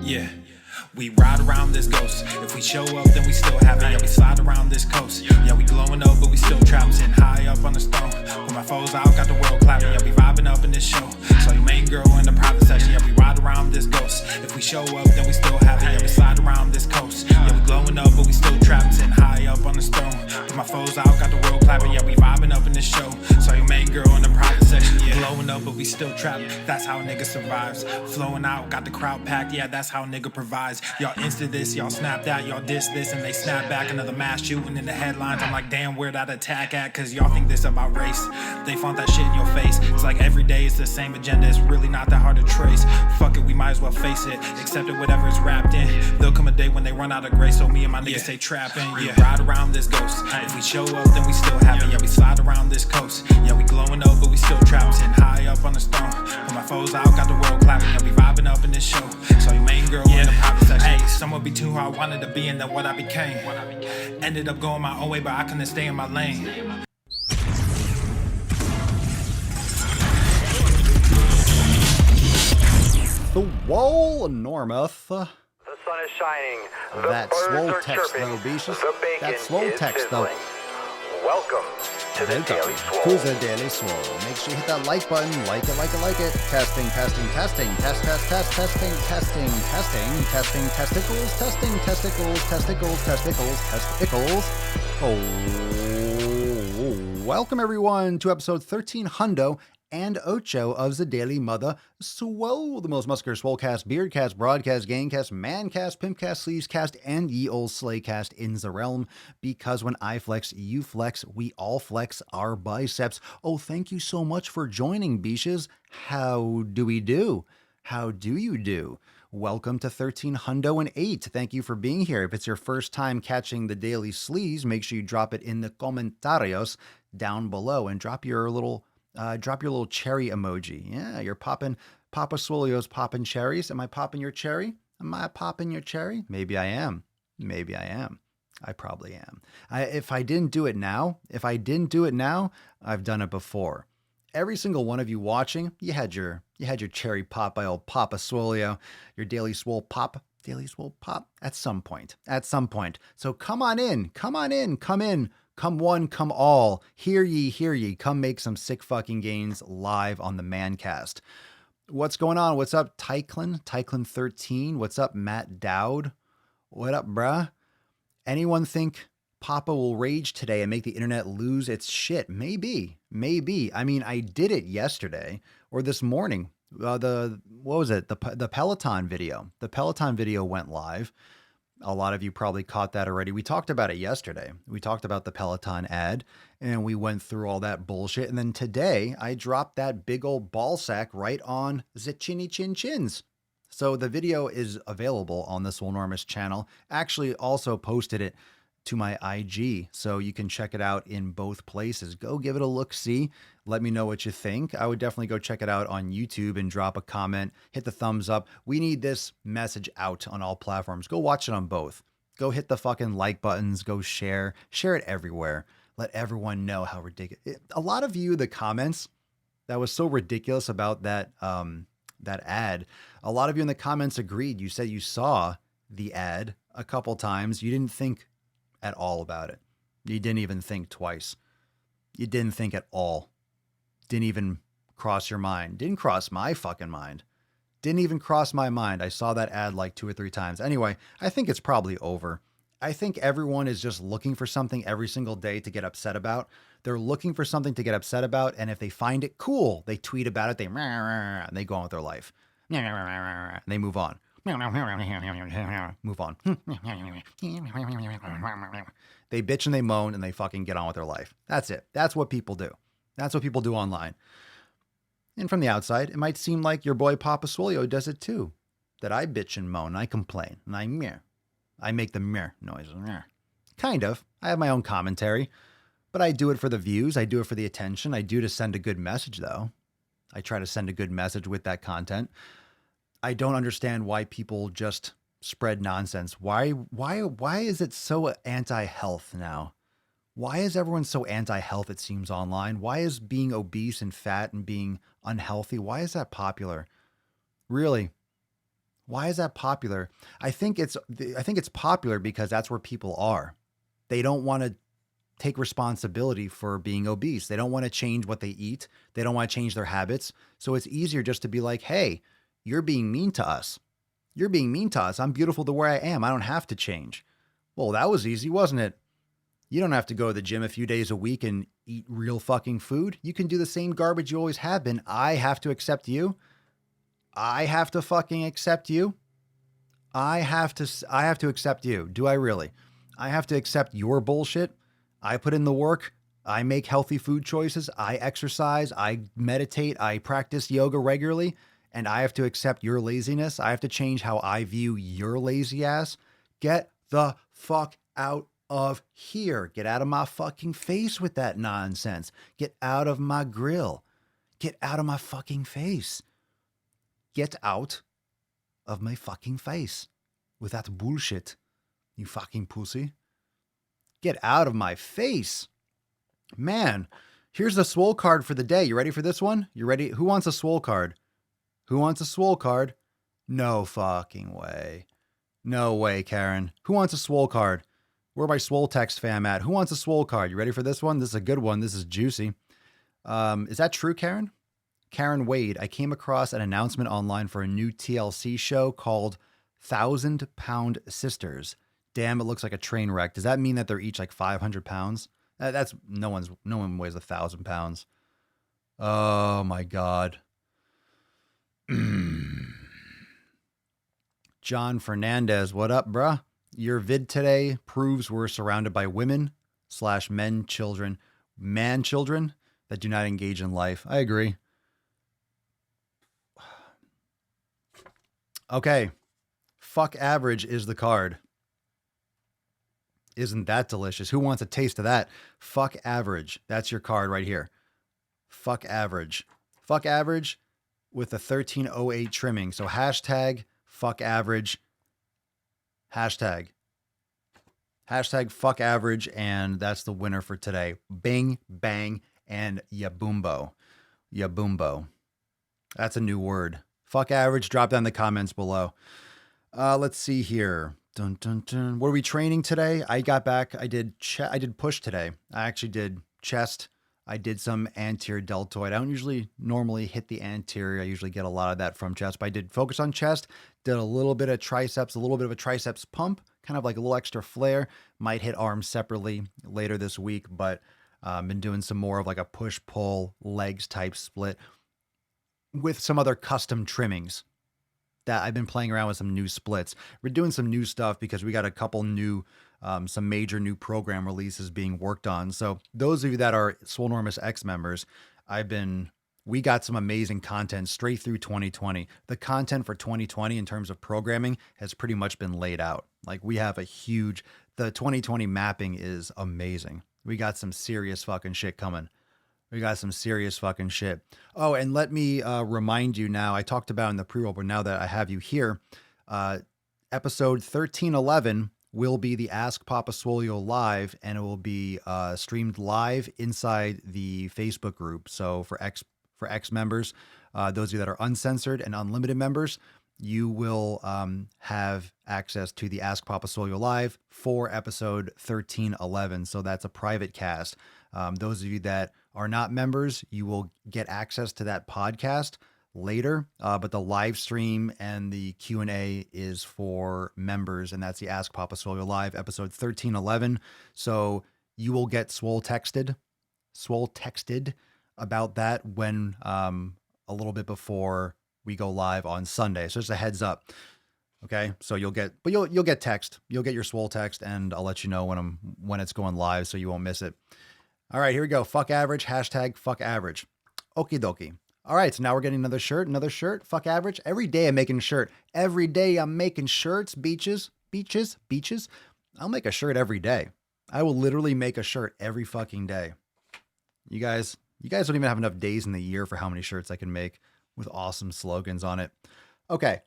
Yeah. We ride around this ghost. If we show up, then we still have it. Yeah, we slide around this coast. Yeah, we glowing up, but we still trapped. Sitting high up on the stone. With my foes out, got the world clapping. Yeah, we vibing up in this show. So your main girl in the private section. Yeah, we ride around this ghost. If we show up, then we still have it. Yeah, we slide around this coast. Yeah, we glowing up, but we still trapped. Sitting high up on the stone. With my foes out, got the world clapping. Yeah, we vibing up in this show. So your main girl in the private section. Yeah, glowing up, but we still trapped. That's how a nigga survives. Flowing out, got the crowd packed. Yeah, that's how a nigga provides. Y'all insta this, y'all snap that, y'all diss this, and they snap back. Another mass shooting in the headlines. I'm like, damn, where that attack at? Cause y'all think this about race. They font that shit in your face. It's like every day it's the same agenda. It's really not that hard to trace. Fuck it, we might as well face it. Accept it, whatever it's wrapped in. There'll come a day when they run out of grace. So me and my niggas stay trapping. Yeah, ride around this ghost. If we show up, then we still have it. Yeah, we slide around this coast. Yeah, we glowing up, but we still trapped. Sitting high up on the stone. When my foes out, got the world clapping. Yeah, we vibing up in this show. So your main girl in the private section. Hey, someone be too hard, wanted to be, and then what I became. Ended up going my own way, but I couldn't stay in my lane. Swole Normuth. The sun is shining. The That birds swole are text chirping. though, Beaches. The bacon That swole is text though. sizzling. Welcome to the Daily Swole. To the Daily Swole. Make sure you hit that like button. Like it, like it, like it. Testing, testing, testing. Test, test, test, testing, testing, testing, testing, testicles, testing, testicles, testicles, testicles, testicles. Oh, welcome everyone to episode 1300 and Ocho of the Daily Mother Swole, the most muscular swolecast, beardcast, broadcast, gangcast, mancast, pimpcast, sleevescast, and ye old slaycast in the realm. Because when I flex, you flex, we all flex our biceps. Oh, thank you so much for joining, Beaches. How do we do? How do you do? Welcome to 1308. Thank you for being here. If it's your first time catching the Daily Sleaze, make sure you drop it in the comentarios down below and drop your little cherry emoji. Yeah, you're popping, Papa Swolio's popping cherries. Am I popping your cherry? Am I popping your cherry? Maybe I am. Maybe I am. I probably am. If I didn't do it now, I've done it before. Every single one of you watching, you had your cherry pop by old Papa Swolio, your Daily Swole pop at some point. So come on in. Come one, come all. Hear ye. Come make some sick fucking gains live on the Mancast. What's going on? What's up, Tyclin 13? What's up, Matt Dowd? What up, bruh? Anyone think Papa will rage today and make the internet lose its shit? Maybe. I mean, I did it yesterday or this morning. The Peloton video. The Peloton video went live. A lot of you probably caught that already. We talked about it yesterday. We talked about the Peloton ad and we went through all that bullshit. And then today I dropped that big old ball sack right on the chinny chin chins. So the video is available on the Swolenormous channel. Actually also posted it to my IG, so you can check it out in both places. Go give it a look, see. Let me know what you think. I would definitely go check it out on YouTube and drop a comment, hit the thumbs up. We need this message out on all platforms. Go watch it on both. Go hit the fucking like buttons, go share it everywhere. Let everyone know how ridiculous. A lot of you, the comments that was so ridiculous about that ad, a lot of you in the comments agreed. You said you saw the ad a couple times. You didn't think at all about it. You didn't even think twice. You didn't think at all. Didn't even cross your mind. Didn't cross my fucking mind. Didn't even cross my mind. I saw that ad like 2 or 3 times. Anyway, I think it's probably over. I think everyone is just looking for something every single day to get upset about. They're looking for something to get upset about, and if they find it cool, they tweet about it, and they go on with their life. And they move on. Move on. They bitch and they moan and they fucking get on with their life. That's it. That's what people do. That's what people do online. And from the outside, it might seem like your boy Papa Swolio does it too. That I bitch and moan, and I complain, and I make the meh noises. Kind of. I have my own commentary, but I do it for the views. I do it for the attention. I do to send a good message, though. I try to send a good message with that content. I don't understand why people just spread nonsense. Why is it so anti-health now? Why is everyone so anti-health, it seems, online? Why is being obese and fat and being unhealthy, why is that popular? Really, Why is that popular? I think it's popular because that's where people are. They don't want to take responsibility for being obese. They don't want to change what they eat. They don't want to change their habits. So it's easier just to be like, hey, you're being mean to us. You're being mean to us. I'm beautiful the way I am. I don't have to change. Well, that was easy, wasn't it? You don't have to go to the gym a few days a week and eat real fucking food. You can do the same garbage you always have been. I have to accept you. I have to fucking accept you. I have to accept you. Do I really? I have to accept your bullshit. I put in the work. I make healthy food choices. I exercise. I meditate. I practice yoga regularly. And I have to accept your laziness. I have to change how I view your lazy ass. Get the fuck out of here. Get out of my fucking face with that nonsense. Get out of my grill. Get out of my fucking face. Get out of my fucking face with that bullshit, you fucking pussy. Get out of my face. Man, here's the Swole card for the day. You ready for this one? You ready? Who wants a Swole card? Who wants a Swole card? No fucking way. No way, Karen. Who wants a Swole card? Where my Swole text fam at? Who wants a Swole card? You ready for this one? This is a good one. This is juicy. Is that true, Karen? Karen Wade, I came across an announcement online for a new TLC show called 1,000 Pound Sisters. Damn, it looks like a train wreck. Does that mean that they're each like 500 pounds? That's no one weighs 1,000 pounds. Oh my God. John Fernandez, what up, bruh? Your vid today proves we're surrounded by women/man children that do not engage in life. I agree. Okay. Fuck average is the card. Isn't that delicious? Who wants a taste of that? Fuck average. That's your card right here. Fuck average. Fuck average with a 1308 trimming. So hashtag fuck average. Hashtag fuck average. And that's the winner for today. Bing, bang, and yaboombo. Yaboombo. That's a new word. Fuck average. Drop down in the comments below. Let's see here. Dun, dun, dun. What are we training today? I got back. I did push today. I actually did chest. I did some anterior deltoid. I don't usually normally hit the anterior. I usually get a lot of that from chest, but I did focus on chest, did a little bit of triceps, a little bit of a triceps pump, kind of like a little extra flare. Might hit arms separately later this week, but been doing some more of like a push-pull legs type split with some other custom trimmings that I've been playing around with some new splits. We're doing some new stuff because we got a couple new, some major new program releases being worked on. So those of you that are Swolenormous X members, we got some amazing content straight through 2020. The content for 2020 in terms of programming has pretty much been laid out. Like we have the 2020 mapping is amazing. We got some serious fucking shit coming. We got some serious fucking shit. Oh, and let me remind you now, I talked about in the pre-roll, but now that I have you here, episode 1311 will be the Ask Papa Swolio live, and it will be streamed live inside the Facebook group. So for X members, those of you that are uncensored and unlimited members, you will have access to the Ask Papa Swolio live for episode 1311. So that's a private cast. Those of you that are not members, you will get access to that podcast later, but the live stream and the Q&A is for members, and that's the Ask Papa Swolio live episode 1311. So you will get Swole texted about that when a little bit before we go live on Sunday. So just a heads up. Okay. So you'll get text, you'll get your Swole text, and I'll let you know when it's going live so you won't miss it. All right, here we go. Fuck average, hashtag fuck average. Okie dokie. All right, so now we're getting another shirt. Fuck average. Every day I'm making a shirt. Every day I'm making shirts, beaches. I'll make a shirt every day. I will literally make a shirt every fucking day. You guys don't even have enough days in the year for how many shirts I can make with awesome slogans on it. Okay.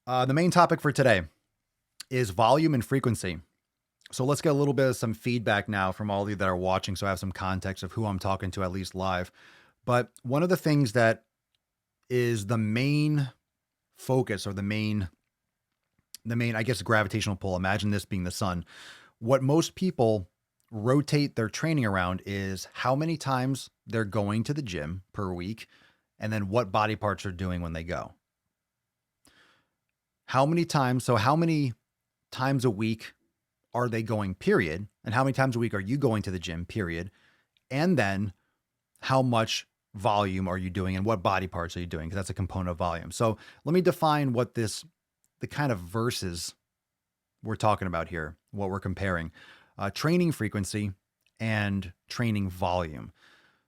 The main topic for today is volume and frequency. So let's get a little bit of some feedback now from all of you that are watching, so I have some context of who I'm talking to, at least live. But one of the things that is the main focus, or the main, I guess, gravitational pull. Imagine this being the sun. What most people rotate their training around is how many times they're going to the gym per week, and then what body parts are doing when they go. How many times a week are they going, period? And how many times a week are you going to the gym, period? And then how much volume are you doing and what body parts are you doing? Because that's a component of volume. So let me define what the kind of verses we're talking about here, what we're comparing. Training frequency and training volume.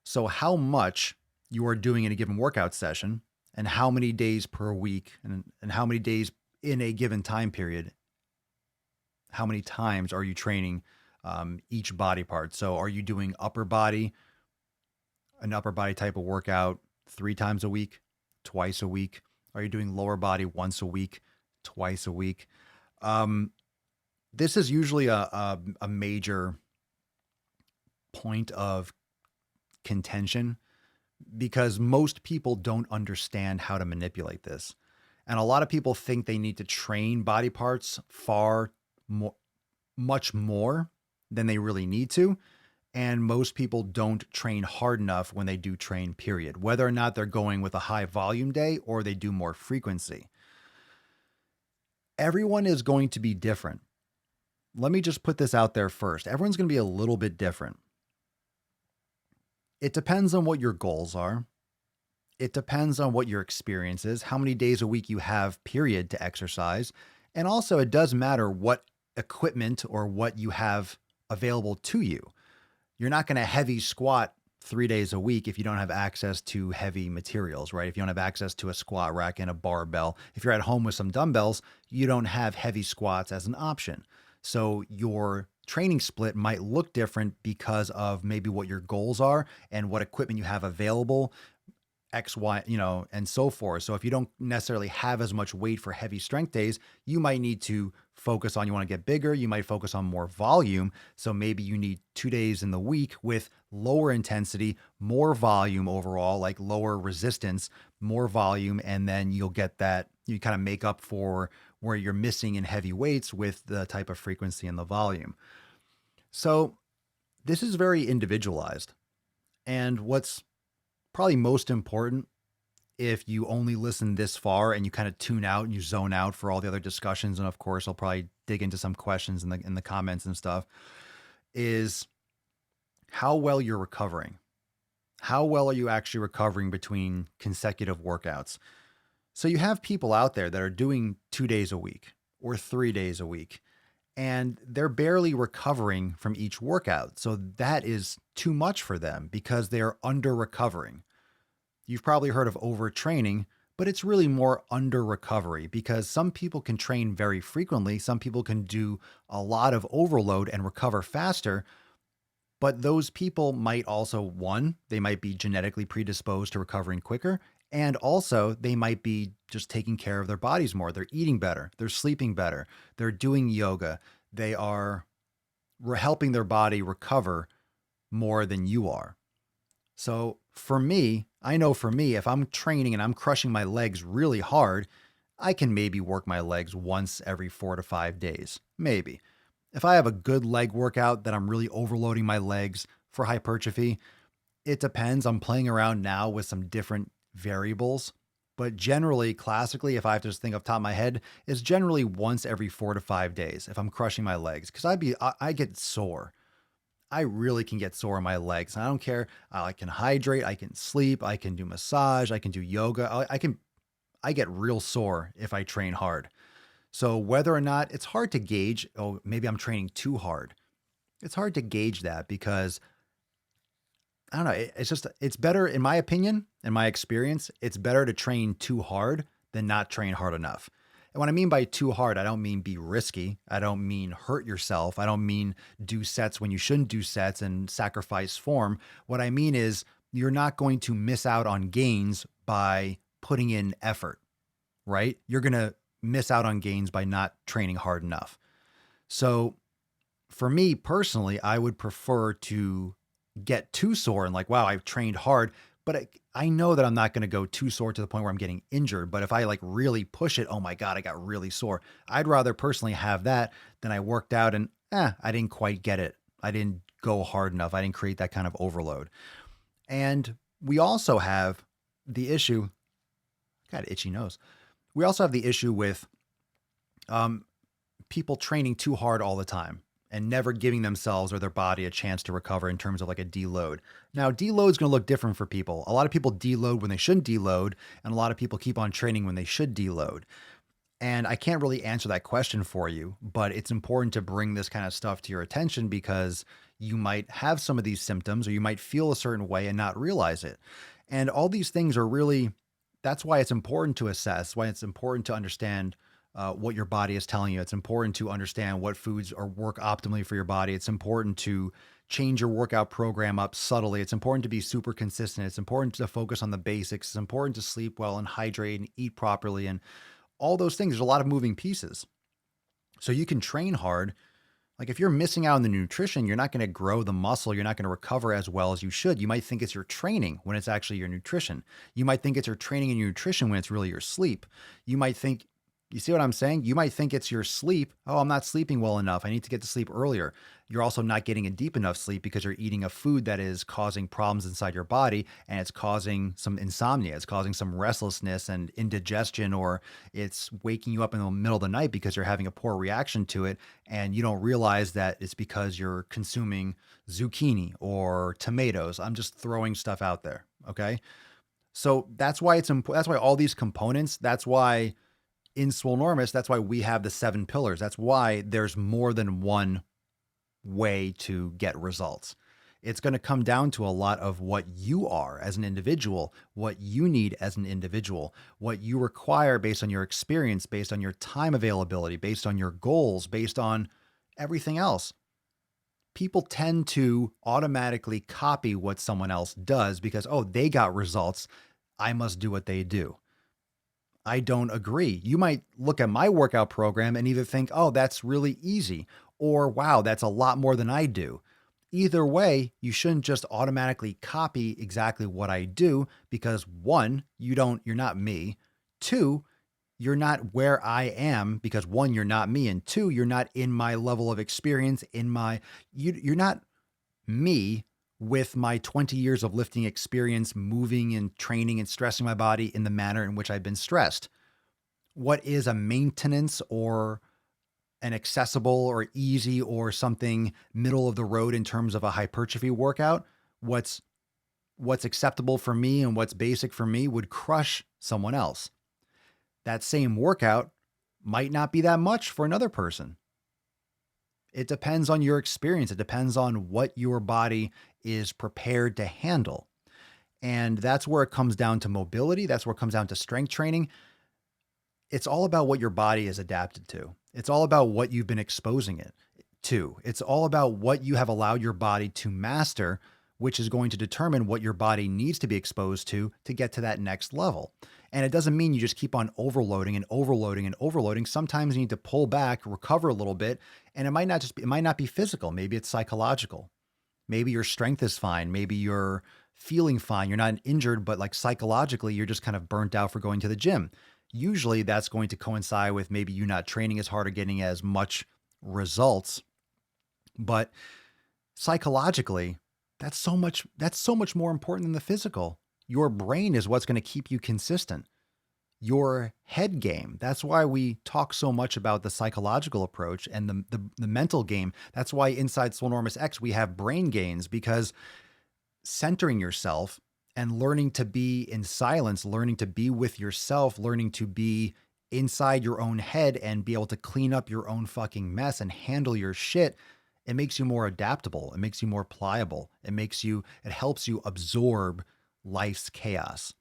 So how much you are doing in a given workout session, and how many days per week, and how many days in a given time period, how many times are you training each body part? So are you doing an upper body type of workout 3 times a week, twice a week? Are you doing lower body once a week, twice a week? This is usually a major point of contention, because most people don't understand how to manipulate this. And a lot of people think they need to train body parts much more than they really need to. And most people don't train hard enough when they do train, period, whether or not they're going with a high volume day or they do more frequency. Everyone is going to be different. Let me just put this out there first. Everyone's going to be a little bit different. It depends on what your goals are. It depends on what your experience is, how many days a week you have, period, to exercise. And also, it does matter what equipment or what you have available to you. You're not going to heavy squat 3 days a week if you don't have access to heavy materials, right? If you don't have access to a squat rack and a barbell. If you're at home with some dumbbells, you don't have heavy squats as an option. So your training split might look different because of maybe what your goals are and what equipment you have available, X, Y, and so forth. So if you don't necessarily have as much weight for heavy strength days, you might need to focus on, you want to get bigger, you might focus on more volume. So maybe you need 2 days in the week with lower intensity, more volume overall, like lower resistance, more volume. And then you'll get that, you kind of make up for where you're missing in heavy weights with the type of frequency and the volume. So this is very individualized. And what's probably most important, if you only listen this far and you kind of tune out and you zone out for all the other discussions, and of course I'll probably dig into some questions in the comments and stuff, is how well you're recovering. How well are you actually recovering between consecutive workouts? So you have people out there that are doing 2 days a week or 3 days a week, and they're barely recovering from each workout. So that is too much for them because they're under recovering. You've probably heard of overtraining, but it's really more under recovery, because some people can train very frequently. Some people can do a lot of overload and recover faster. But those people might also, one, they might be genetically predisposed to recovering quicker. And also they might be just taking care of their bodies more. They're eating better. They're sleeping better. They're doing yoga. They are helping their body recover more than you are. So for me, I know for me, if I'm training and I'm crushing my legs really hard, I can maybe work my legs once every 4 to 5 days. Maybe. If I have a good leg workout that I'm really overloading my legs for hypertrophy, it depends. I'm playing around now with some different variables, but generally, classically, if I have to just think off the top of my head, it's generally once every 4 to 5 days if I'm crushing my legs, because I get sore. I really can get sore in my legs. I don't care. I can hydrate. I can sleep. I can do massage. I can do yoga. I get real sore if I train hard. So whether or not, it's hard to gauge, oh, maybe I'm training too hard. It's hard to gauge that because, I don't know, it's better, in my opinion, in my experience, it's better to train too hard than not train hard enough. And what I mean by too hard, I don't mean be risky. I don't mean hurt yourself. I don't mean do sets when you shouldn't do sets and sacrifice form. What I mean is you're not going to miss out on gains by putting in effort, right? You're going to miss out on gains by not training hard enough. So for me personally, I would prefer to get too sore and like, wow, I've trained hard, but I know that I'm not going to go too sore to the point where I'm getting injured, but if I like really push it, oh my God, I got really sore. I'd rather personally have that than I worked out and I didn't quite get it. I didn't go hard enough. I didn't create that kind of overload. And we also have the issue, got itchy nose. We also have the issue with people training too hard all the time and never giving themselves or their body a chance to recover in terms of like a deload. Now, deload is going to look different for people. A lot of people deload when they shouldn't deload, and a lot of people keep on training when they should deload. And I can't really answer that question for you, but it's important to bring this kind of stuff to your attention because you might have some of these symptoms or you might feel a certain way and not realize it. And all these things are really, that's why it's important to assess, why it's important to understand what your body is telling you. It's important to understand what foods are work optimally for your body. It's important to change your workout program up subtly. It's important to be super consistent. It's important to focus on the basics. It's important to sleep well and hydrate and eat properly and all those things. There's a lot of moving pieces. So you can train hard. Like if you're missing out on the nutrition, you're not going to grow the muscle. You're not going to recover as well as you should. You might think it's your training when it's actually your nutrition. You might think it's your training and your nutrition when it's really your sleep. You might think, you see what I'm saying? You might think it's your sleep. Oh, I'm not sleeping well enough. I need to get to sleep earlier. You're also not getting a deep enough sleep because you're eating a food that is causing problems inside your body and it's causing some insomnia. It's causing some restlessness and indigestion, or it's waking you up in the middle of the night because you're having a poor reaction to it. And you don't realize that it's because you're consuming zucchini or tomatoes. I'm just throwing stuff out there. Okay. So that's why it's important. That's why all these components, that's why in Swolenormous, that's why we have the 7 pillars. That's why there's more than one way to get results. It's going to come down to a lot of what you are as an individual, what you need as an individual, what you require based on your experience, based on your time availability, based on your goals, based on everything else. People tend to automatically copy what someone else does because, oh, they got results. I must do what they do. I don't agree. You might look at my workout program and either think, oh, that's really easy, or wow, that's a lot more than I do. Either way, you shouldn't just automatically copy exactly what I do because one, you're not me. Two, you're not where I am because one, you're not me. And two, you're not in my level of experience you're not me with my 20 years of lifting experience, moving and training and stressing my body in the manner in which I've been stressed. What is a maintenance or an accessible or easy or something middle of the road in terms of a hypertrophy workout? What's acceptable for me and what's basic for me would crush someone else. That same workout might not be that much for another person. It depends on your experience. It depends on what your body is prepared to handle. And that's where it comes down to mobility. That's where it comes down to strength training. It's all about what your body is adapted to. It's all about what you've been exposing it to. It's all about what you have allowed your body to master, which is going to determine what your body needs to be exposed to get to that next level. And it doesn't mean you just keep on overloading and overloading and overloading. Sometimes you need to pull back, recover a little bit, and it might not be physical. Maybe it's psychological. Maybe your strength is fine. Maybe you're feeling fine. You're not injured, but like psychologically, you're just kind of burnt out for going to the gym. Usually that's going to coincide with maybe you not training as hard or getting as much results. But psychologically, that's so much more important than the physical. Your brain is what's going to keep you consistent. Your head game. That's why we talk so much about the psychological approach and the mental game. That's why inside Swolenormous X, we have brain gains, because centering yourself and learning to be in silence, learning to be with yourself, learning to be inside your own head and be able to clean up your own fucking mess and handle your shit, it makes you more adaptable. It makes you more pliable. It helps you absorb life's chaos.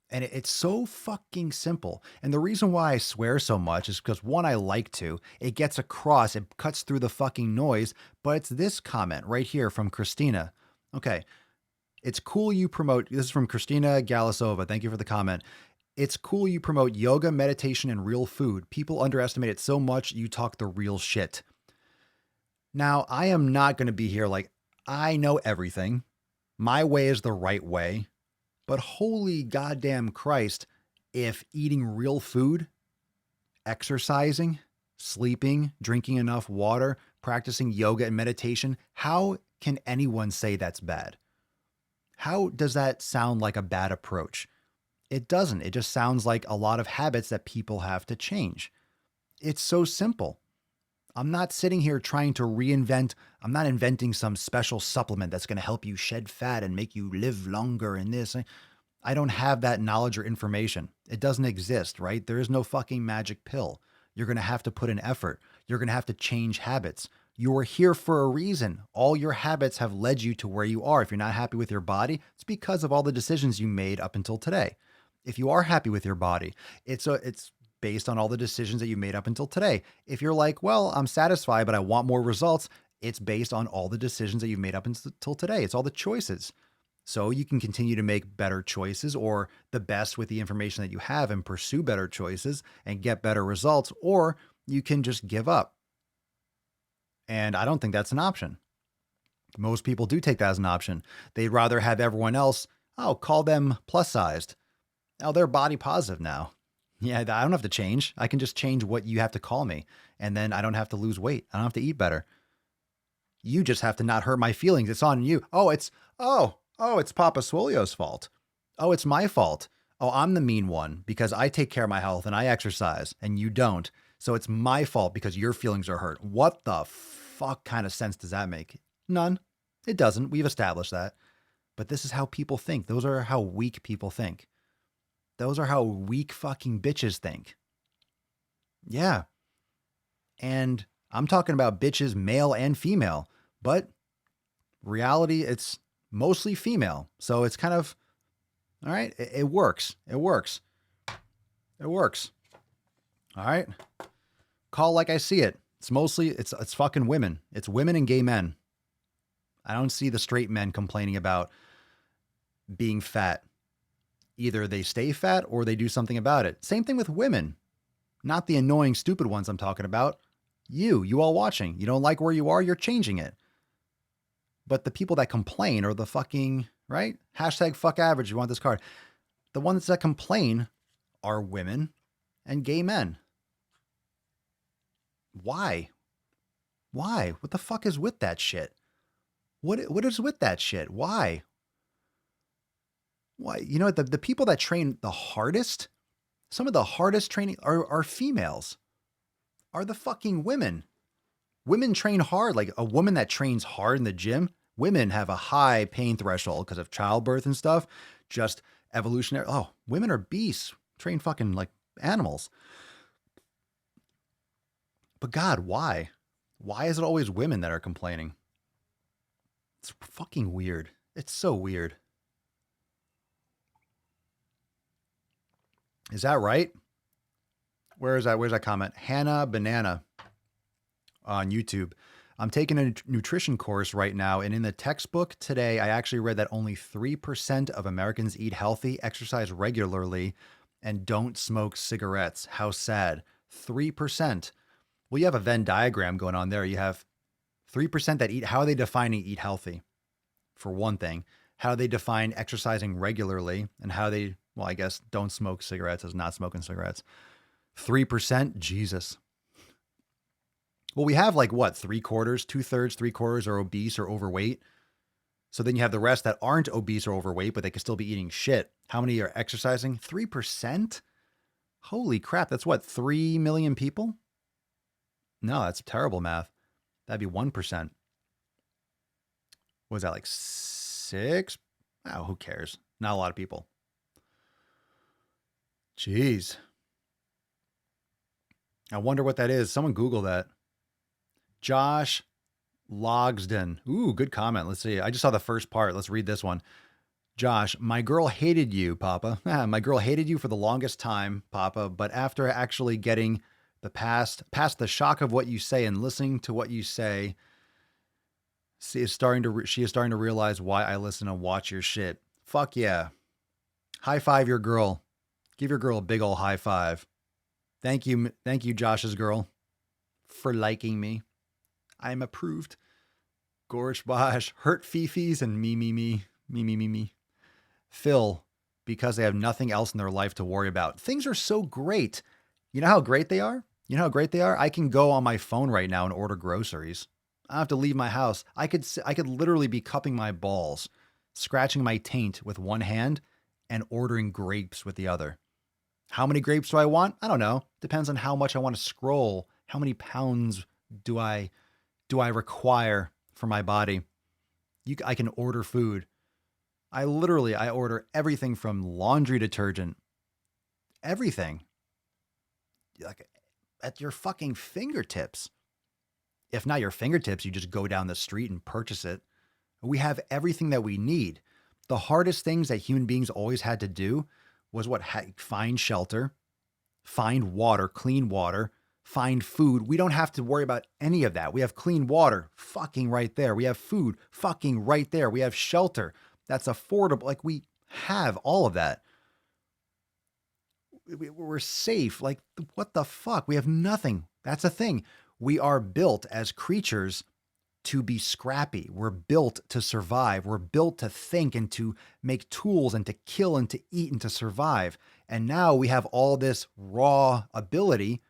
And it's so fucking simple. And the reason why I swear so much is because, one, I like to. It gets across. It cuts through the fucking noise. But it's this comment right here from Christina. Okay. It's cool you promote. This is from Christina Galasova. Thank you for the comment. It's cool you promote yoga, meditation, and real food. People underestimate it so much. You talk the real shit. Now, I am not going to be here like, I know everything. My way is the right way. But holy goddamn Christ, if eating real food, exercising, sleeping, drinking enough water, practicing yoga and meditation, how can anyone say that's bad? How does that sound like a bad approach? It doesn't. It just sounds like a lot of habits that people have to change. It's so simple. I'm not sitting here trying to reinvent. I'm not inventing some special supplement that's going to help you shed fat and make you live longer and this. I don't have that knowledge or information. It doesn't exist, right? There is no fucking magic pill. You're going to have to put in effort. You're going to have to change habits. You are here for a reason. All your habits have led you to where you are. If you're not happy with your body, it's because of all the decisions you made up until today. If you are happy with your body, it's based on all the decisions that you made up until today. If you're like, well, I'm satisfied, but I want more results, it's based on all the decisions that you've made up until today. It's all the choices. So you can continue to make better choices or the best with the information that you have and pursue better choices and get better results, or you can just give up. And I don't think that's an option. Most people do take that as an option. They'd rather have everyone else, call them plus sized. Oh, they're body positive now. Yeah, I don't have to change. I can just change what you have to call me. And then I don't have to lose weight. I don't have to eat better. You just have to not hurt my feelings. It's on you. It's Papa Swole's fault. Oh, it's my fault. Oh, I'm the mean one because I take care of my health and I exercise and you don't. So it's my fault because your feelings are hurt. What the fuck kind of sense does that make? None. It doesn't. We've established that. But this is how people think. Those are how weak people think. Those are how weak fucking bitches think. Yeah. And I'm talking about bitches, male and female, but reality, it's mostly female. So it's kind of, all right, it works. It works. It works. All right. Call like I see it. It's fucking women. It's women and gay men. I don't see the straight men complaining about being fat. Either they stay fat or they do something about it. Same thing with women. Not the annoying, stupid ones I'm talking about. You all watching. You don't like where you are, you're changing it. But the people that complain are the fucking, right? Hashtag fuck average, you want this card. The ones that complain are women and gay men. Why? Why? What the fuck is with that shit? What is with that shit? Why? Why? You know what? The people that train the hardest, some of the hardest training are females, are the fucking women. Women train hard. Like a woman that trains hard in the gym, women have a high pain threshold because of childbirth and stuff. Just evolutionary. Oh, women are beasts. Train fucking like animals. But God, why? Why is it always women that are complaining? It's fucking weird. It's so weird. Is that right? Where's that comment? Hannah Banana on YouTube. I'm taking a nutrition course right now, and in the textbook today, I actually read that only 3% of Americans eat healthy, exercise regularly, and don't smoke cigarettes. How sad. 3%. Well, you have a Venn diagram going on there. You have 3% that eat. How are they defining eat healthy? For one thing, how they define exercising regularly, and how they, well, I guess don't smoke cigarettes as not smoking cigarettes. 3%, Jesus. Well, we have like what, 3/4, 2/3, 3/4 are obese or overweight. So then you have the rest that aren't obese or overweight, but they can still be eating shit. How many are exercising? 3%? Holy crap. That's what, 3 million people? No, that's terrible math. That'd be 1%. Was that like 6? Oh, who cares? Not a lot of people. Jeez. I wonder what that is. Someone Google that. Josh Logsden. Ooh, good comment. Let's see. I just saw the first part. Let's read this one. Josh, my girl hated you, Papa. My girl hated you for the longest time, Papa, but after actually getting past the shock of what you say and listening to what you say, she is starting to realize why I listen and watch your shit. Fuck yeah. High five your girl. Give your girl a big ol' high five. Thank you, Josh's girl, for liking me. I'm approved. Gorge Bosh, hurt Fifis, and me. Phil, because they have nothing else in their life to worry about. Things are so great. You know how great they are? You know how great they are? I can go on my phone right now and order groceries. I don't have to leave my house. I could literally be cupping my balls, scratching my taint with one hand and ordering grapes with the other. How many grapes do I want? I don't know. Depends on how much I want to scroll. How many pounds do I require for my body? I can order food. I order everything from laundry detergent, everything, like at your fucking fingertips. If not your fingertips, you just go down the street and purchase it. We have everything that we need. The hardest things that human beings always had to do was find shelter, find water, clean water, find food. We don't have to worry about any of that. We have clean water fucking right there. We have food fucking right there. We have shelter that's affordable. Like, we have all of that. We're safe. Like, what the fuck? We have nothing. That's the thing. We are built as creatures to be scrappy. We're built to survive. We're built to think and to make tools and to kill and to eat and to survive. And now we have all this raw ability,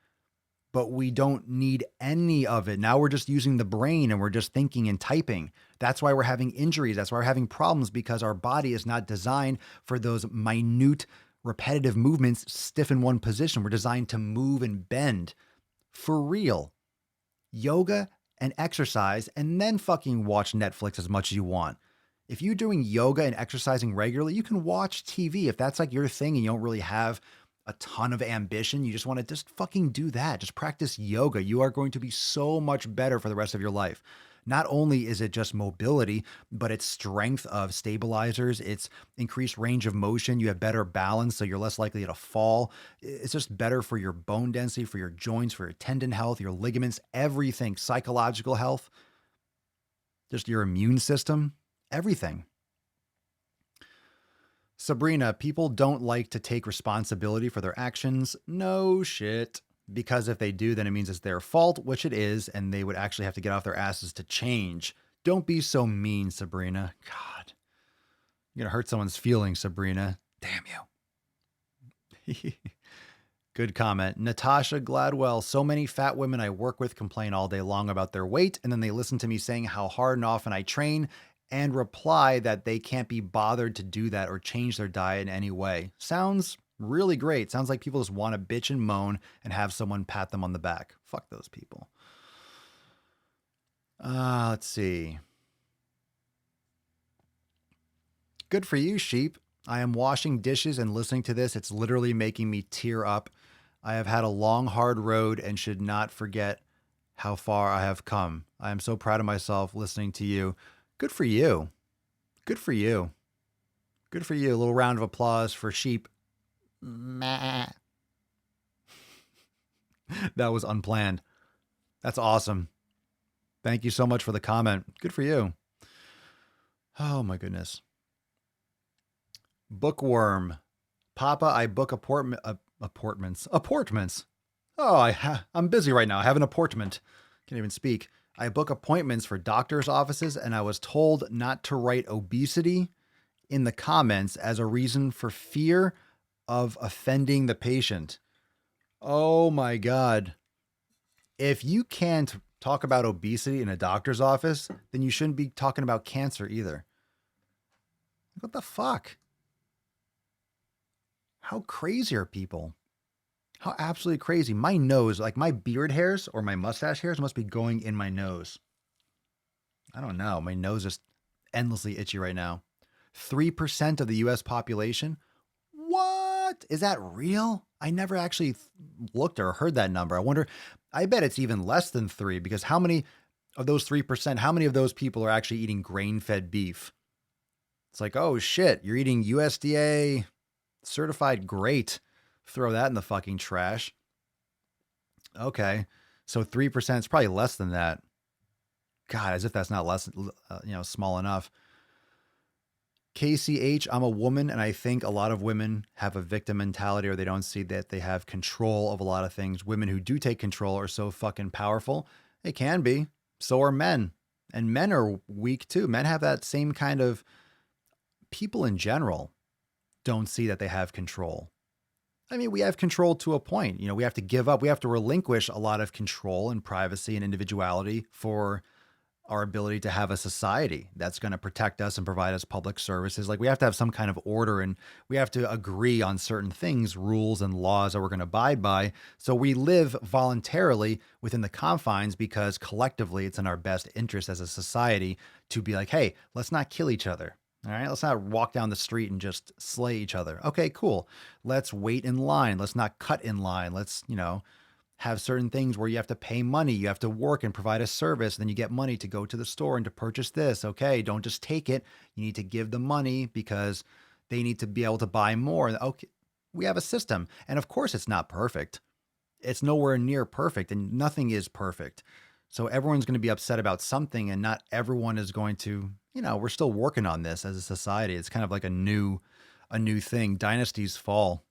but we don't need any of it. Now we're just using the brain and we're just thinking and typing. That's why we're having injuries. That's why we're having problems, because our body is not designed for those minute, repetitive movements stiff in one position. We're designed to move and bend for real. Yoga and exercise, and then fucking watch Netflix as much as you want. If you're doing yoga and exercising regularly, you can watch TV. If that's like your thing and you don't really have a ton of ambition, you just want to just fucking do that. Just practice yoga. You are going to be so much better for the rest of your life. Not only is it just mobility, but it's strength of stabilizers. It's increased range of motion. You have better balance, so you're less likely to fall. It's just better for your bone density, for your joints, for your tendon health, your ligaments, everything, psychological health, just your immune system, everything. Sabrina, people don't like to take responsibility for their actions. No shit. Because if they do, then it means it's their fault, which it is, and they would actually have to get off their asses to change. Don't be so mean, Sabrina. God. You're going to hurt someone's feelings, Sabrina. Damn you. Good comment. Natasha Gladwell. So many fat women I work with complain all day long about their weight, and then they listen to me saying how hard and often I train and reply that they can't be bothered to do that or change their diet in any way. Sounds really great. Sounds like people just want to bitch and moan and have someone pat them on the back. Fuck those people. Let's see. Good for you, sheep. I am washing dishes and listening to this. It's literally making me tear up. I have had a long, hard road and should not forget how far I have come. I am so proud of myself listening to you. Good for you. Good for you. Good for you. A little round of applause for sheep. Meh. That was unplanned. That's awesome. Thank you so much for the comment. Good for you. Oh my goodness. Bookworm. Papa, I book appointments. Oh, I'm busy right now. I have an appointment. Can't even speak. I book appointments for doctor's offices, and I was told not to write obesity in the comments as a reason for fear of offending the patient. Oh my God. If you can't talk about obesity in a doctor's office, then you shouldn't be talking about cancer either. What the fuck? How crazy are people? How absolutely crazy. My nose, like my beard hairs or my mustache hairs must be going in my nose. I don't know. My nose is endlessly itchy right now. 3% of the US population. What? Is that real? I never actually looked or heard that number. I wonder, I bet it's even less than 3, because how many of those 3%, how many of those people are actually eating grain-fed beef? It's like, oh shit, you're eating USDA certified, great. Throw that in the fucking trash. Okay. So 3% is probably less than that. God, as if that's not less, small enough. KCH, I'm a woman, and I think a lot of women have a victim mentality, or they don't see that they have control of a lot of things. Women who do take control are so fucking powerful. They can be. So are men. And men are weak too. Men have that same kind of, people in general don't see that they have control. I mean, we have control to a point. We have to give up. We have to relinquish a lot of control and privacy and individuality for our ability to have a society that's going to protect us and provide us public services. Like we have to have some kind of order and we have to agree on certain things, rules and laws that we're going to abide by. So we live voluntarily within the confines because collectively it's in our best interest as a society to be like, hey, let's not kill each other. All right, let's not walk down the street and just slay each other. Okay, cool. Let's wait in line. Let's not cut in line. Let's, have certain things where you have to pay money, you have to work and provide a service, then you get money to go to the store and to purchase this. Okay, don't just take it. You need to give the money because they need to be able to buy more. Okay, we have a system. And of course, it's not perfect. It's nowhere near perfect and nothing is perfect. So everyone's going to be upset about something and not everyone is going to, we're still working on this as a society. It's kind of like a new thing. Dynasties fall.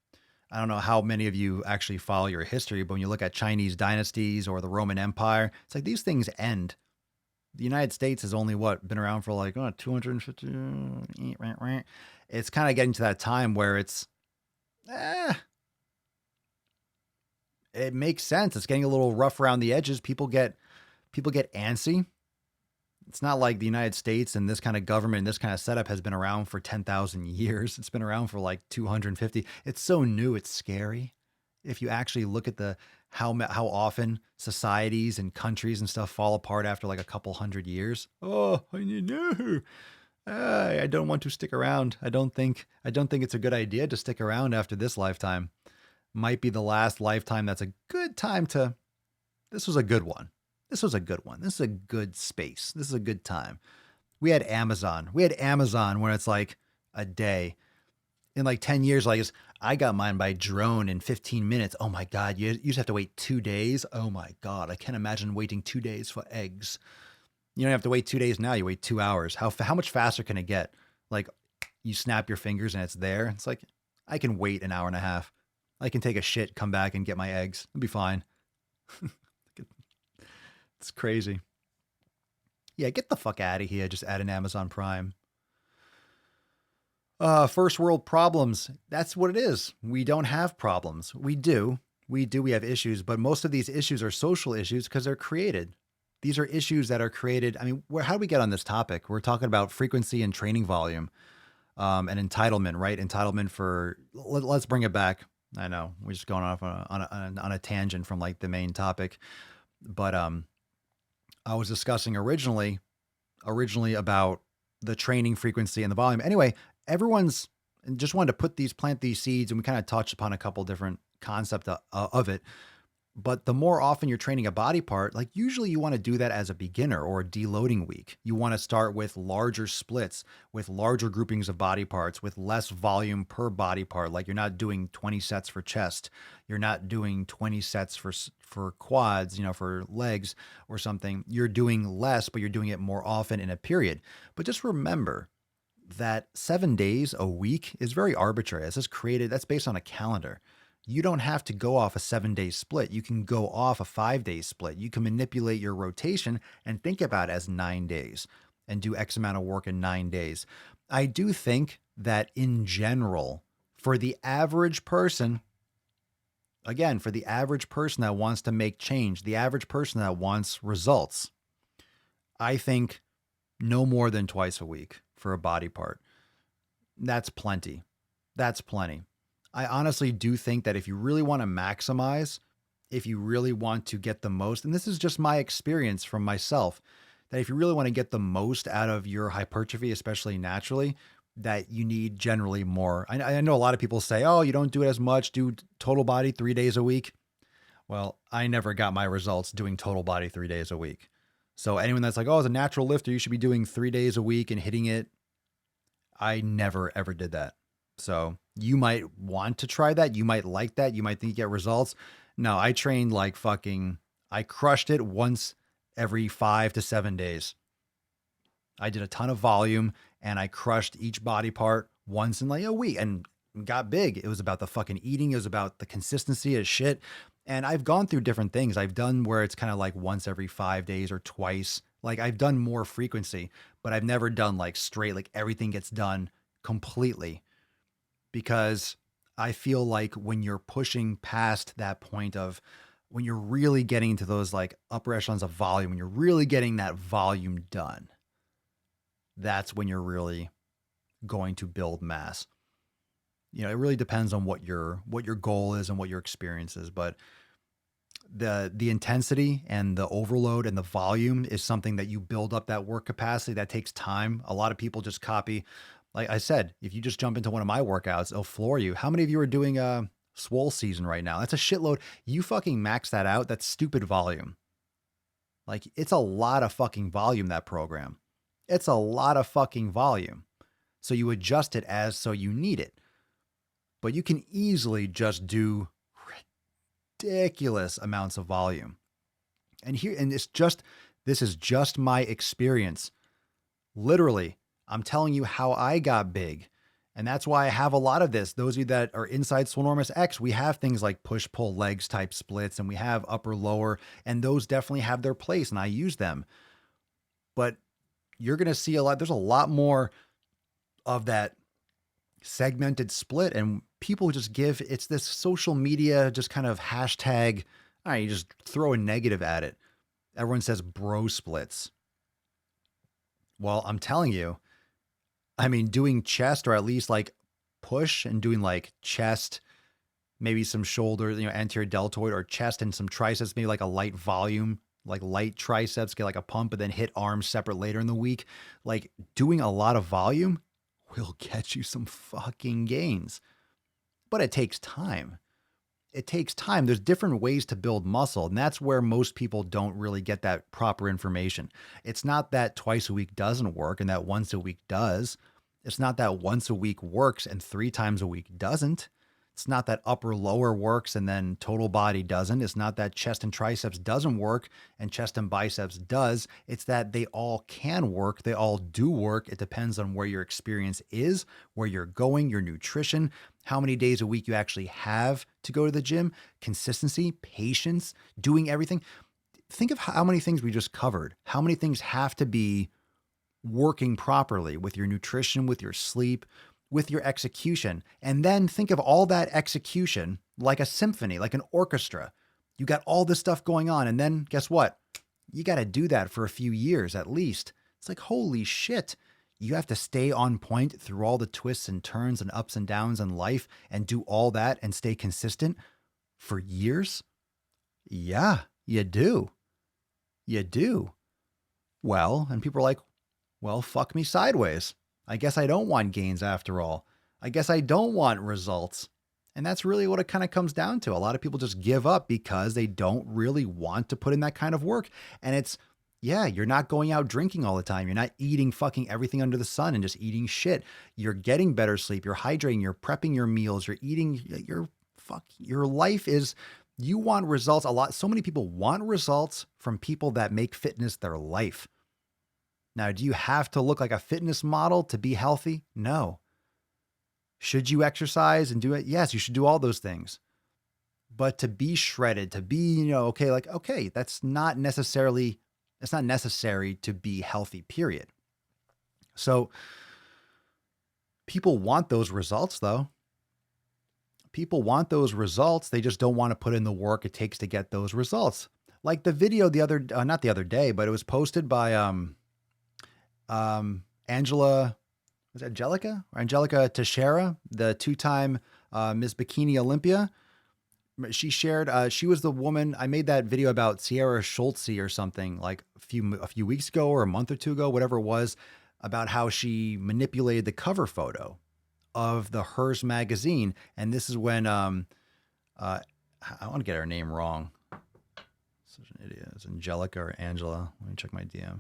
I don't know how many of you actually follow your history, but when you look at Chinese dynasties or the Roman Empire, it's like these things end. The United States has only been around for like 250. It's kind of getting to that time where it's, it makes sense. It's getting a little rough around the edges. People get antsy. It's not like the United States and this kind of government, this kind of setup has been around for 10,000 years. It's been around for like 250. It's so new. It's scary. If you actually look at how often societies and countries and stuff fall apart after like a couple hundred years. Oh, no. I don't want to stick around. I don't think it's a good idea to stick around after this lifetime. Might be the last lifetime. That's a good time to, this was a good one. This was a good one. This is a good space. This is a good time. We had Amazon. When it's like a day. In like 10 years, like I got mine by drone in 15 minutes. Oh my God. You just have to wait 2 days. Oh my God. I can't imagine waiting 2 days for eggs. You don't have to wait 2 days now. You wait 2 hours. How much faster can it get? Like you snap your fingers and it's there. It's like, I can wait an hour and a half. I can take a shit, come back and get my eggs. It'll be fine. It's crazy. Yeah, get the fuck out of here. Just add an Amazon Prime. First world problems. That's what it is. We don't have problems. We do. We have issues, but most of these issues are social issues because they're created. These are issues that are created. I mean, how do we get on this topic? We're talking about frequency and training volume, and entitlement, right? Entitlement for, let's bring it back. I know we're just going off on a tangent from like the main topic, but, I was discussing originally about the training frequency and the volume. Anyway, just wanted to plant these seeds, and we kind of touched upon a couple different concepts of it. But the more often you're training a body part, like usually you want to do that as a beginner or a deloading week. You want to start with larger splits, with larger groupings of body parts, with less volume per body part. Like you're not doing 20 sets for chest. You're not doing 20 sets for quads, for legs or something. You're doing less, but you're doing it more often in a period. But just remember that 7 days a week is very arbitrary. That's based on a calendar. You don't have to go off a 7-day split. You can go off a 5-day split. You can manipulate your rotation and think about it as 9 days and do X amount of work in 9 days. I do think that in general, for the average person that wants to make change, the average person that wants results, I think no more than twice a week for a body part. That's plenty. I honestly do think that if you really want to maximize, if you really want to get the most, and this is just my experience from myself, that if you really want to get the most out of your hypertrophy, especially naturally, that you need generally more. I know a lot of people say, oh, you don't do it as much, do total body 3 days a week. Well, I never got my results doing total body 3 days a week. So anyone that's like, oh, as a natural lifter, you should be doing 3 days a week and hitting it. I never, ever did that. So you might want to try that. You might like that. You might think you get results. No, I trained like I crushed it once every 5 to 7 days. I did a ton of volume and I crushed each body part once in like a week and got big. It was about the fucking eating. It was about the consistency of shit. And I've gone through different things. I've done where it's kind of like once every 5 days or twice. Like I've done more frequency, but I've never done like straight, like everything gets done completely. because I feel like when you're pushing past that point of when you're really getting into those like upper echelons of volume, when you're really getting that volume done, that's when you're really going to build mass. You know, it really depends on what your goal is and what your experience is, but the intensity and the overload and the volume is something that you build up that work capacity. That takes time. A lot of people just copy. Like I said, if you just jump into one of my workouts, it'll floor you. How many of you are doing a Swole season right now? That's a shitload. You fucking max that out. That's stupid volume. Like, it's a lot of fucking volume, that program. It's a lot of fucking volume. So you adjust it as so you need it. But you can easily just do ridiculous amounts of volume. And this is just my experience. Literally, I'm telling you how I got big. And that's why I have a lot of this. Those of you that are inside Swolenormous X, we have things like push, pull, legs type splits, and we have upper, lower, and those definitely have their place, and I use them. But you're going to see there's a lot more of that segmented split, and people just it's this social media, just kind of hashtag, all right, you just throw a negative at it. Everyone says bro splits. Well, I'm telling you, I mean, doing chest, or at least like push and doing like chest, maybe some shoulder, anterior deltoid, or chest and some triceps, maybe like a light volume, like light triceps, get like a pump, and then hit arms separate later in the week. Like, doing a lot of volume will get you some fucking gains, but it takes time. It takes time. There's different ways to build muscle, and that's where most people don't really get that proper information. It's not that twice a week doesn't work and that once a week does. It's not that once a week works and 3 times a week doesn't. It's not that upper lower works and then total body doesn't. It's not that chest and triceps doesn't work and chest and biceps does. It's that they all can work. They all do work. It depends on where your experience is, where you're going, your nutrition, how many days a week you actually have to go to the gym, consistency, patience, doing everything. Think of how many things we just covered. How many things have to be working properly with your nutrition, with your sleep, with your execution. And then think of all that execution like a symphony, like an orchestra. You got all this stuff going on. And then guess what? You got to do that for a few years at least. It's like, holy shit. You have to stay on point through all the twists and turns and ups and downs in life and do all that and stay consistent for years. Yeah, you do. You do. Well, and people are like, well, fuck me sideways. I guess I don't want gains after all. I guess I don't want results. And that's really what it kind of comes down to. A lot of people just give up because they don't really want to put in that kind of work. And you're not going out drinking all the time. You're not eating fucking everything under the sun and just eating shit. You're getting better sleep. You're hydrating. You're prepping your meals. You're eating. Your life is, you want results a lot. So many people want results from people that make fitness their life. Now, do you have to look like a fitness model to be healthy? No. Should you exercise and do it? Yes, you should do all those things. But to be shredded, to be, that's not necessary to be healthy, period. So people want those results though. People want those results. They just don't want to put in the work it takes to get those results. Like the video not the other day, but it was posted by, Angelica Teixeira, the 2-time Miss Bikini Olympia. She shared, she was the woman, I made that video about Sierra Schultze or something like a few weeks ago or a month or two ago, whatever it was, about how she manipulated the cover photo of the Hers magazine. And this is when, I want to get her name wrong. Such an idiot. It's Angelica or Angela. Let me check my DM.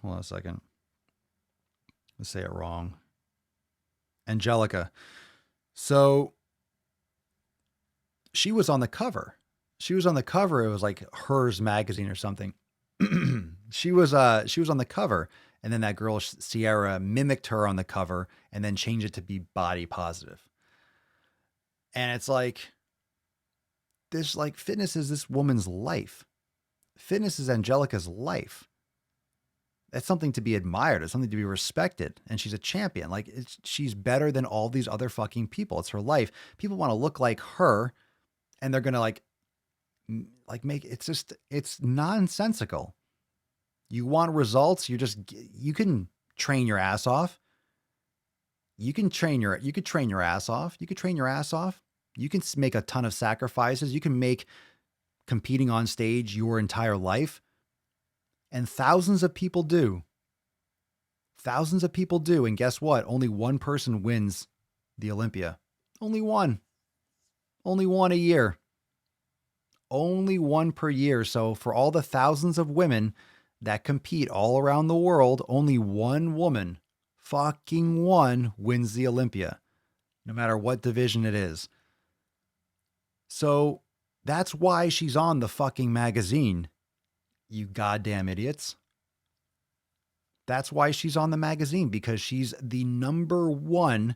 Hold on a second. Let's say it wrong. Angelica. So she was on the cover. It was like Hers magazine or something. She was on the cover, and then that girl Sierra mimicked her on the cover and then changed it to be body positive. And it's like, fitness is this woman's life. Fitness is Angelica's life. That's something to be admired. It's something to be respected. And she's a champion. Like she's better than all these other fucking people. It's her life. People want to look like her, and they're going to like make, it's nonsensical. You want results. You can train your ass off. You could train your ass off. You could train your ass off. You can make a ton of sacrifices. You can make competing on stage your entire life. And thousands of people do. Thousands of people do. And guess what? Only one person wins the Olympia. Only one. Only one a year. Only one per year. So for all the thousands of women that compete all around the world, only one woman, fucking one, wins the Olympia, no matter what division it is. So that's why she's on the fucking magazine, you goddamn idiots. That's why she's on the magazine, because she's the number one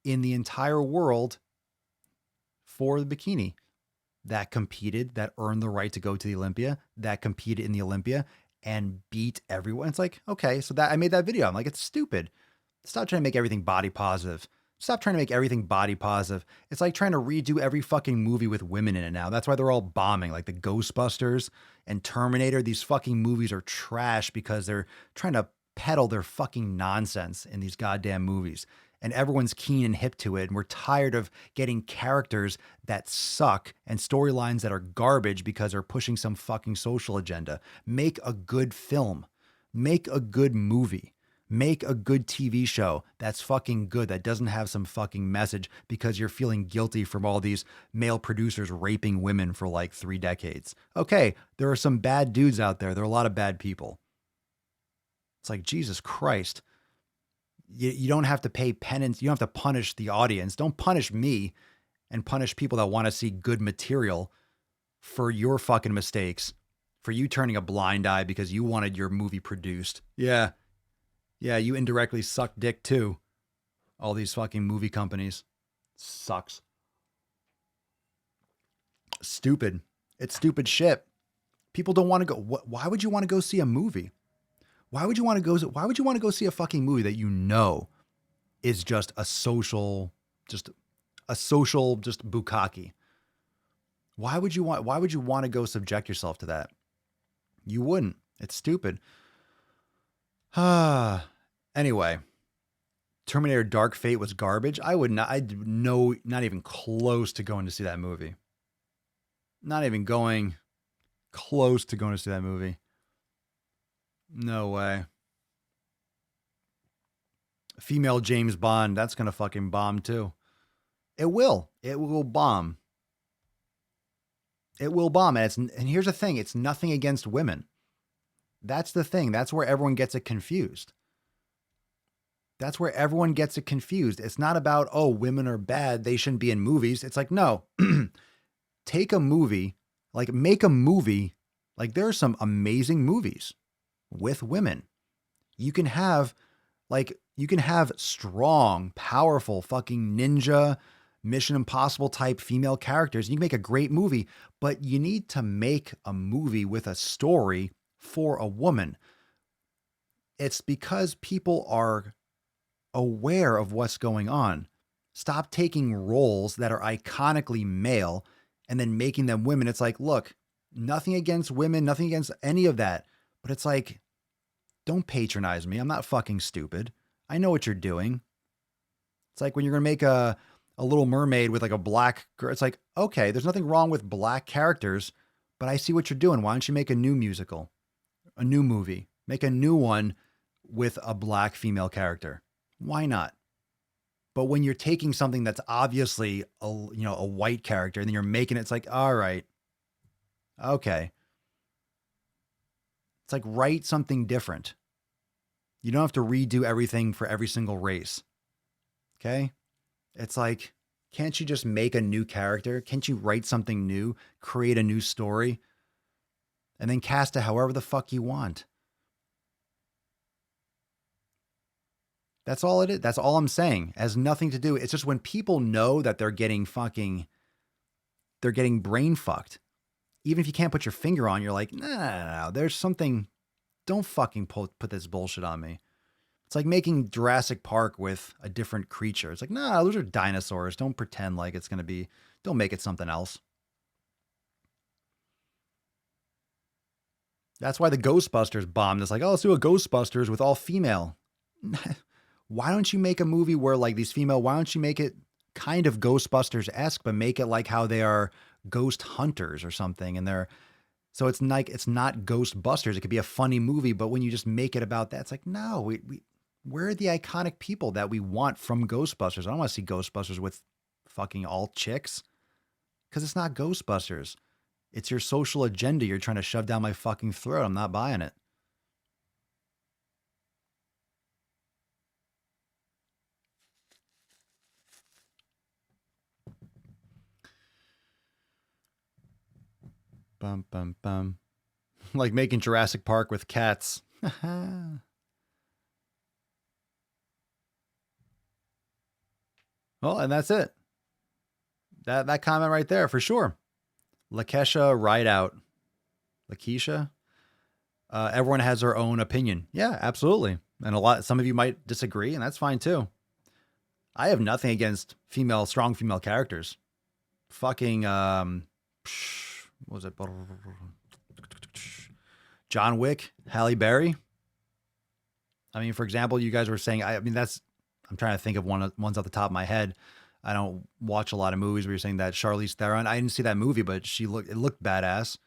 in the entire world for the bikini that competed, that earned the right to go to the Olympia, that competed in the Olympia and beat everyone. It's like, okay, so that I made that video. I'm like, it's stupid. Stop trying to make everything body positive. Stop trying to make everything body positive. It's like trying to redo every fucking movie with women in it now. That's why they're all bombing, like the Ghostbusters and Terminator. These fucking movies are trash because they're trying to peddle their fucking nonsense in these goddamn movies. And everyone's keen and hip to it. And we're tired of getting characters that suck and storylines that are garbage because they're pushing some fucking social agenda. Make a good film. Make a good movie. Make a good TV show that's fucking good, that doesn't have some fucking message because you're feeling guilty from all these male producers raping women for like 3 decades. Okay, there are some bad dudes out there. There are a lot of bad people. It's like, Jesus Christ. You don't have to pay penance. You don't have to punish the audience. Don't punish me and punish people that want to see good material for your fucking mistakes, for you turning a blind eye because you wanted your movie produced. Yeah. Yeah, you indirectly suck dick too. All these fucking movie companies. Sucks. Stupid. It's stupid shit. People don't want to go. Why would you want to go see a movie? Why would you want to go see a fucking movie that you know is just a social bukkake? Why would you want to go subject yourself to that? You wouldn't. It's stupid. Anyway, Terminator Dark Fate was garbage. Not even close to going to see that movie. Not even going close to going to see that movie. No way. Female James Bond, that's going to fucking bomb too. It will. It will bomb. It will bomb. And here's the thing. It's nothing against women. That's the thing. That's where everyone gets it confused. It's not about, oh, women are bad, they shouldn't be in movies. It's like, no, take a movie, like make a movie. Like there are some amazing movies with women. You can have strong, powerful fucking ninja, Mission Impossible type female characters. You can make a great movie, but you need to make a movie with a story for a woman. It's because people are aware of what's going on. Stop taking roles that are iconically male and then making them women. It's like, look, nothing against women, nothing against any of that. But it's like, don't patronize me. I'm not fucking stupid. I know what you're doing. It's like when you're going to make a Little Mermaid with like a black girl. It's like, okay, there's nothing wrong with black characters, but I see what you're doing. Why don't you make a new musical, a new movie, make a new one with a black female character? Why not? But when you're taking something that's obviously a white character and then you're making it, it's like, all right, okay. It's like, write something different. You don't have to redo everything for every single race. Okay? It's like, can't you just make a new character? Can't you write something new, create a new story, and then cast it however the fuck you want? That's all it is. That's all I'm saying. It has nothing to do. It's just when people know that they're getting brain fucked. even if you can't put your finger on, you're like, no, there's something. Don't fucking put this bullshit on me. It's like making Jurassic Park with a different creature. It's like, no, those are dinosaurs. Don't pretend like it's going to be, don't make it something else. That's why the Ghostbusters bombed. It's like, oh, let's do a Ghostbusters with all female. Why don't you make a movie where like these female, why don't you make it kind of Ghostbusters-esque, but make it like how they are ghost hunters or something. And so it's like, it's not Ghostbusters. It could be a funny movie, but when you just make it about that, it's like, no, where are the iconic people that we want from Ghostbusters? I don't want to see Ghostbusters with fucking all chicks because it's not Ghostbusters. It's your social agenda you're trying to shove down my fucking throat. I'm not buying it. Bum, bum, bum. Like making Jurassic Park with cats. Well, and that's it. That comment right there for sure. Lakesha Rideout. Lakeisha. Everyone has their own opinion. Yeah, absolutely. And some of you might disagree, and that's fine too. I have nothing against strong female characters. Fucking, what was it? John Wick, Halle Berry. I mean, for example, you guys were saying, I'm trying to think of ones off the top of my head. I don't watch a lot of movies where you're saying that Charlize Theron. I didn't see that movie, but it looked badass.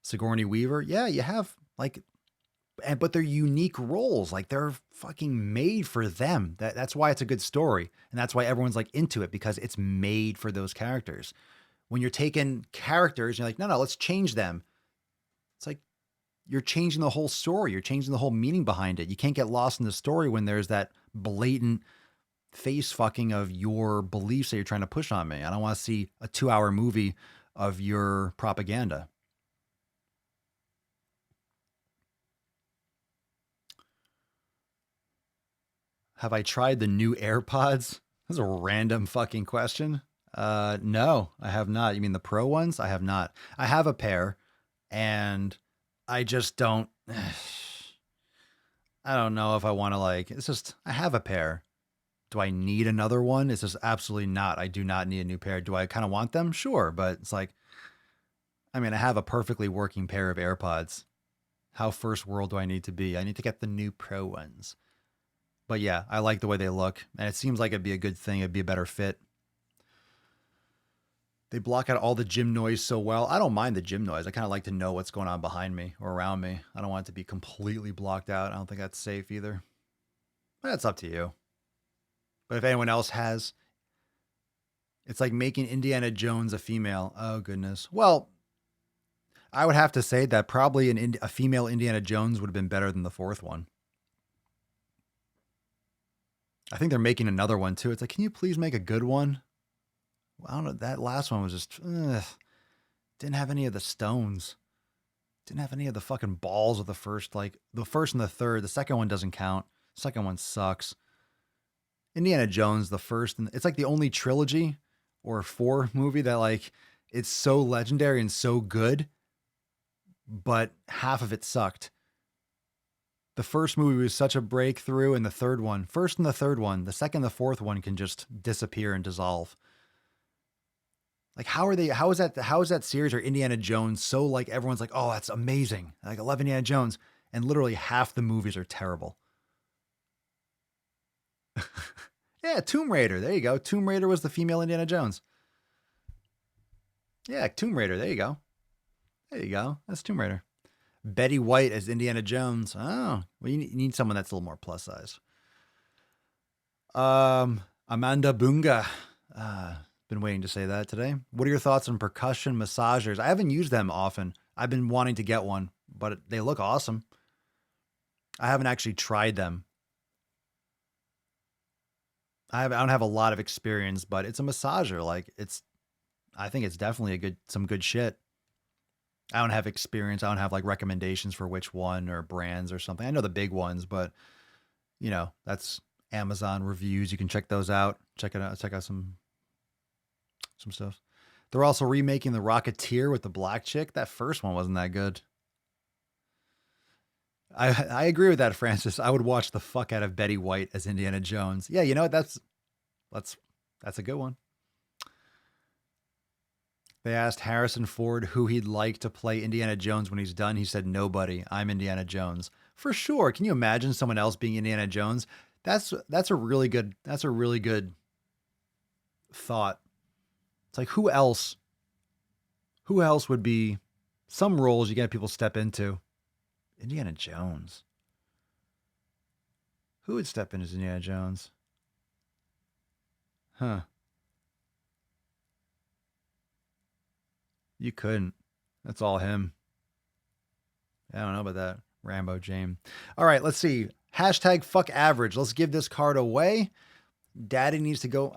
Sigourney Weaver. Yeah, you have but they're unique roles. Like they're fucking made for them. That's why it's a good story. And that's why everyone's like into it, because it's made for those characters. When you're taking characters, you're like, no, let's change them. It's like, you're changing the whole story. You're changing the whole meaning behind it. You can't get lost in the story when there's that blatant face fucking of your beliefs that you're trying to push on me. I don't want to see a 2-hour movie of your propaganda. Have I tried the new AirPods? This is a random fucking question. No, I have not. You mean the Pro ones? I have not. I have a pair and I just don't, I don't know if I want to it's just, I have a pair. Do I need another one? It's just absolutely not. I do not need a new pair. Do I kind of want them? Sure. But it's like, I mean, I have a perfectly working pair of AirPods. How first world do I need to be? I need to get the new Pro ones. But yeah, I like the way they look. And it seems like it'd be a good thing. It'd be a better fit. They block out all the gym noise so well. I don't mind the gym noise. I kind of like to know what's going on behind me or around me. I don't want it to be completely blocked out. I don't think that's safe either. That's up to you. But if anyone else has, it's like making Indiana Jones a female. Oh, goodness. Well, I would have to say that probably a female Indiana Jones would have been better than the fourth one. I think they're making another one too. It's like, can you please make a good one? I don't know. That last one was just, didn't have any of the stones. Didn't have any of the fucking balls of the first and the third. The second one doesn't count. The second one sucks. Indiana Jones, the first, and it's like the only trilogy or 4 movie that it's so legendary and so good, but half of it sucked. The first movie was such a breakthrough, and the third one, the second and the fourth one can just disappear and dissolve. Like, how is that series or Indiana Jones so everyone's like, oh, that's amazing. I love Indiana Jones. And literally half the movies are terrible. Yeah, Tomb Raider. There you go. Tomb Raider was the female Indiana Jones. Yeah, Tomb Raider. There you go. There you go. That's Tomb Raider. Betty White as Indiana Jones. Oh, well, you need someone that's a little more plus size. Amanda Bunga. Been waiting to say that today. What are your thoughts on percussion massagers? I haven't used them often. I've been wanting to get one, but they look awesome. I haven't actually tried them. I don't have a lot of experience, but it's a massager. I think it's definitely some good shit. I don't have experience. I don't have recommendations for which one or brands or something. I know the big ones, but that's Amazon reviews. You can check those out. Check it out. Check out some stuff. They're also remaking The Rocketeer with the black chick. That first one wasn't that good. I agree with that, Francis. I would watch the fuck out of Betty White as Indiana Jones. Yeah, you know what? That's a good one. They asked Harrison Ford who he'd like to play Indiana Jones when he's done. He said, nobody. I'm Indiana Jones. For sure. Can you imagine someone else being Indiana Jones? That's a really good thought. It's like, who else would be some roles you get people step into? Indiana Jones. Who would step in as Indiana Jones? Huh. You couldn't. That's all him. I don't know about that. Rambo James. All right, let's see. Hashtag fuck average. Let's give this card away. Daddy needs to go.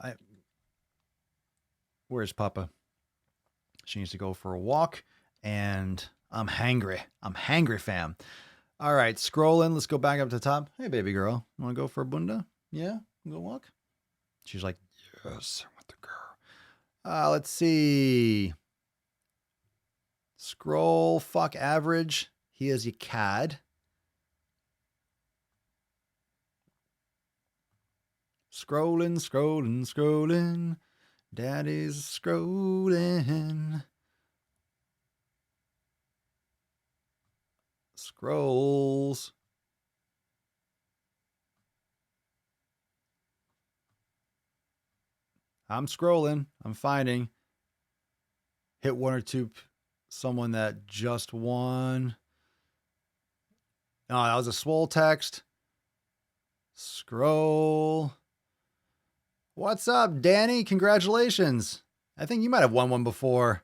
Where's Papa? She needs to go for a walk. And I'm hangry. I'm hangry, fam. All right, scrolling. Let's go back up to the top. Hey, baby girl. Want to go for a bunda? Yeah? Go walk? She's like, yes, I want the girl. Let's see. Scroll, fuck average. He is your cad. Scrolling, scrolling, scrolling. Daddy's scrolling. Scrolls. I'm scrolling. I'm finding. Hit one or two. Someone that just won. Oh, that was a Swole text. Scroll. What's up, Danny? Congratulations. I think you might have won one before.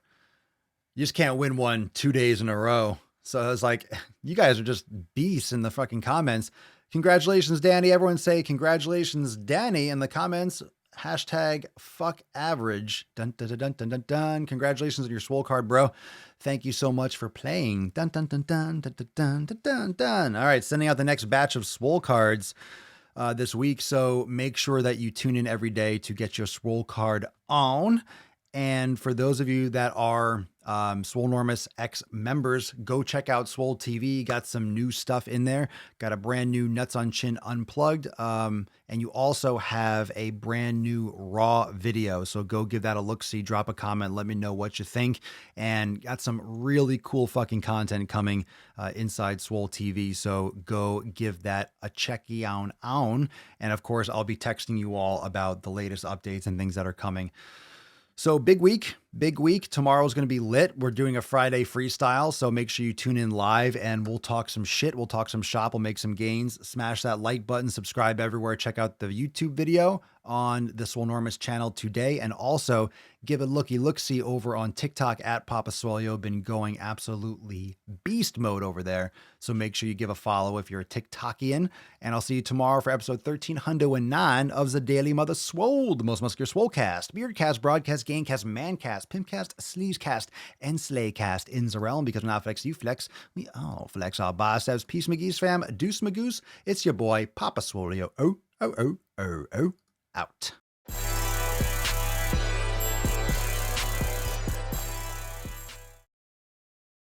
You just can't win one 2 days in a row. So I was like, you guys are just beasts in the fucking comments. Congratulations, Danny. Everyone say congratulations, Danny, in the comments. Hashtag fuck average. Dun, dun, dun, dun, dun, dun, dun. Congratulations on your Swole card, bro. Thank you so much for playing. Dun, dun, dun, dun, dun, dun, dun, dun, dun, dun. All right, sending out the next batch of Swole cards this week. So make sure that you tune in every day to get your Swole card on. And for those of you that are Swolenormous X members, go check out Swole TV. Got some new stuff in there. Got a brand new Nuts on Chin Unplugged. And you also have a brand new Raw video. So go give that a look-see, drop a comment, let me know what you think. And got some really cool fucking content coming inside Swole TV. So go give that a checky on. And of course, I'll be texting you all about the latest updates and things that are coming. So big week. Tomorrow's going to be lit. We're doing a Friday freestyle. So make sure you tune in live and we'll talk some shit. We'll talk some shop. We'll make some gains. Smash that like button, subscribe everywhere. Check out the YouTube video on the Swolenormous channel today. And also give a look-see over on TikTok at Papa Swolio. Been going absolutely beast mode over there. So make sure you give a follow if you're a TikTokian. And I'll see you tomorrow for episode 1309 of the Daily Mother Swole, the most muscular Swolecast, Beardcast, Broadcast, Gamecast, Mancast, Pimpcast, Sleevescast, and Slaycast in the realm. Because when I flex, you flex. We all flex our biceps. Peace, McGee's fam. Deuce, Magoose. It's your boy, Papa Swolio. Oh, out.